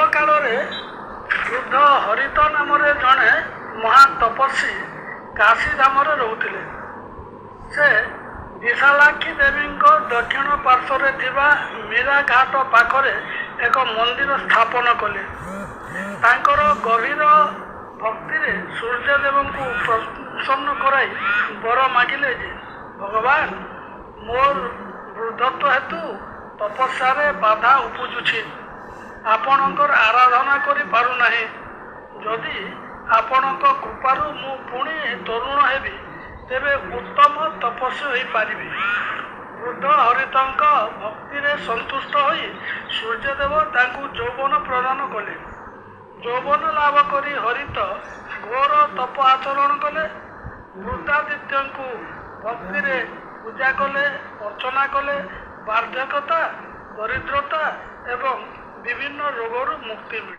ପୂର୍ବକାଳରେ ବୃଦ୍ଧ ହରିତ ନାମରେ ଜଣେ ମହାନ ତପସ୍ୱୀ କାଶୀଧାମରେ ରହୁଥିଲେ। ସେ ବିଶାଲାକ୍ଷୀ ଦେବୀଙ୍କ ଦକ୍ଷିଣ ପାର୍ଶ୍ୱରେ ଥିବା ମୀରା ଘାଟ ପାଖରେ ଏକ ମନ୍ଦିର ସ୍ଥାପନ କଲେ। ତାଙ୍କର ଗଭୀର ଭକ୍ତିରେ ସୂର୍ଯ୍ୟଦେବଙ୍କୁ ପ୍ରସନ୍ନ କରାଇ ବର ମାଗିଲେ ଯେ, ଭଗବାନ, ମୋର ବୃଦ୍ଧତ୍ୱ ହେତୁ ତପସ୍ୟାରେ ବାଧା ଉପୁଜୁଛି। ଆପଣଙ୍କର ଆରାଧନା କରିପାରୁନାହିଁ। ଯଦି ଆପଣଙ୍କ କୃପାରୁ ମୁଁ ପୁଣି ତରୁଣ ହେବି, ତେବେ ଉତ୍ତମ ତପସ୍ୱୀ ହୋଇପାରିବି। ବୃଦ୍ଧ ହରିତଙ୍କ ଭକ୍ତିରେ ସନ୍ତୁଷ୍ଟ ହୋଇ ସୂର୍ଯ୍ୟଦେବ ତାଙ୍କୁ ଯୌବନ ପ୍ରଦାନ କଲେ। ଯୌବନ ଲାଭ କରି ହରିତ ଘୋର ତପ ଆଚରଣ କଲେ। ବୃଦ୍ଧାଦିତ୍ୟଙ୍କୁ ଭକ୍ତିରେ ପୂଜା କଲେ, ଅର୍ଚ୍ଚନା କଲେ। ବାର୍ଦ୍ଧକ୍ୟତା, ଦରିଦ୍ରତା ଏବଂ ବିଭିନ୍ନ ରୋଗରୁ ମୁକ୍ତି ମିଳେ।